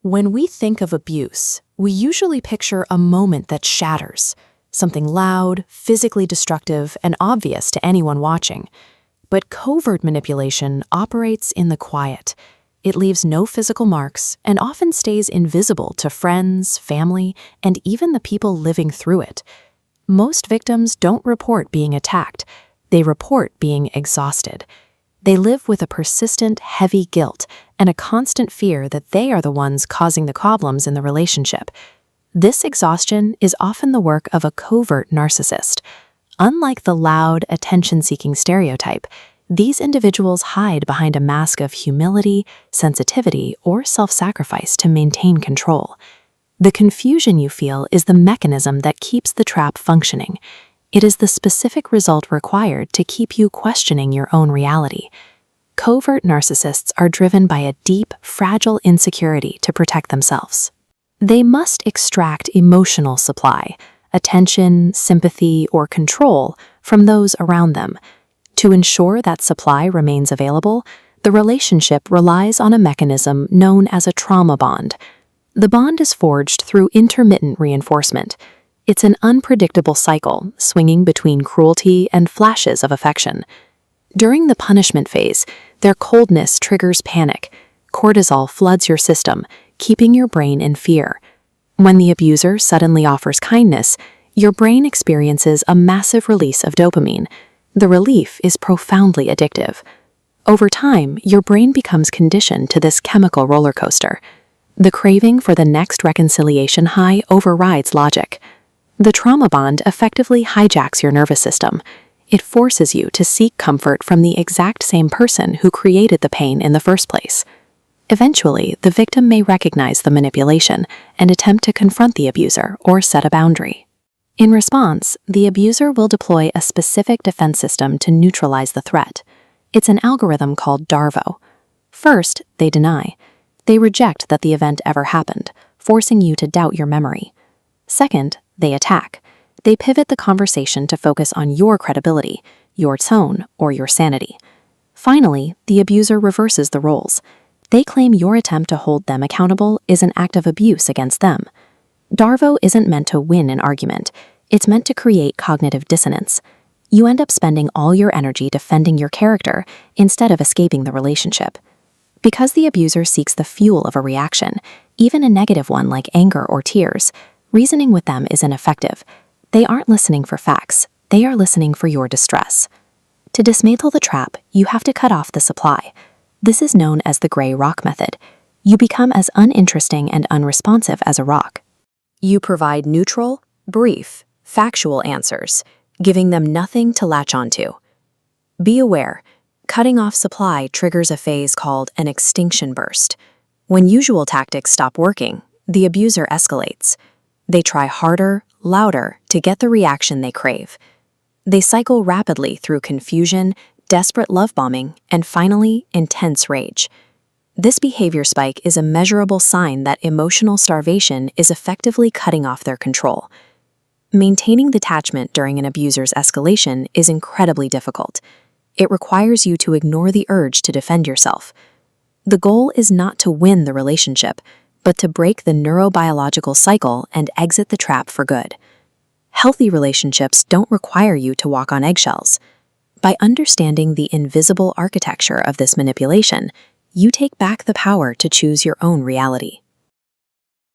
When we think of abuse, we usually picture a moment that shatters, something loud, physically destructive, and obvious to anyone watching. But covert manipulation operates in the quiet. It leaves no physical marks and often stays invisible to friends, family, and even the people living through it. Most victims don't report being attacked. They report being exhausted. They live with a persistent, heavy guilt and a constant fear that they are the ones causing the problems in the relationship. This exhaustion is often the work of a covert narcissist. Unlike the loud, attention-seeking stereotype, these individuals hide behind a mask of humility, sensitivity, or self-sacrifice to maintain control. The confusion you feel is the mechanism that keeps the trap functioning. It is the specific result required to keep you questioning your own reality. Covert narcissists are driven by a deep, fragile insecurity to protect themselves. They must extract emotional supply, attention, sympathy, or control from those around them. To ensure that supply remains available, the relationship relies on a mechanism known as a trauma bond. The bond is forged through intermittent reinforcement. It's an unpredictable cycle, swinging between cruelty and flashes of affection. During the punishment phase, their coldness triggers panic. Cortisol floods your system, keeping your brain in fear. When the abuser suddenly offers kindness, your brain experiences a massive release of dopamine. The relief is profoundly addictive. Over time, your brain becomes conditioned to this chemical roller coaster. The craving for the next reconciliation high overrides logic. The trauma bond effectively hijacks your nervous system. It forces you to seek comfort from the exact same person who created the pain in the first place. Eventually, the victim may recognize the manipulation and attempt to confront the abuser or set a boundary. In response, the abuser will deploy a specific defense system to neutralize the threat. It's an algorithm called DARVO. First, they deny. They reject that the event ever happened, forcing you to doubt your memory. Second, they attack. They pivot the conversation to focus on your credibility, your tone, or your sanity. Finally, the abuser reverses the roles. They claim your attempt to hold them accountable is an act of abuse against them. DARVO isn't meant to win an argument. It's meant to create cognitive dissonance. You end up spending all your energy defending your character instead of escaping the relationship. Because the abuser seeks the fuel of a reaction, even a negative one like anger or tears, reasoning with them is ineffective. They aren't listening for facts. They are listening for your distress. To dismantle the trap, you have to cut off the supply. This is known as the gray rock method. You become as uninteresting and unresponsive as a rock. You provide neutral, brief, factual answers, giving them nothing to latch onto. Be aware, cutting off supply triggers a phase called an extinction burst. When usual tactics stop working, the abuser escalates. They try harder, louder to get the reaction they crave. They cycle rapidly through confusion, desperate love bombing, and finally, intense rage. This behavior spike is a measurable sign that emotional starvation is effectively cutting off their control. Maintaining detachment during an abuser's escalation is incredibly difficult. It requires you to ignore the urge to defend yourself. The goal is not to win the relationship, but to break the neurobiological cycle and exit the trap for good. Healthy relationships don't require you to walk on eggshells. By understanding the invisible architecture of this manipulation, you take back the power to choose your own reality.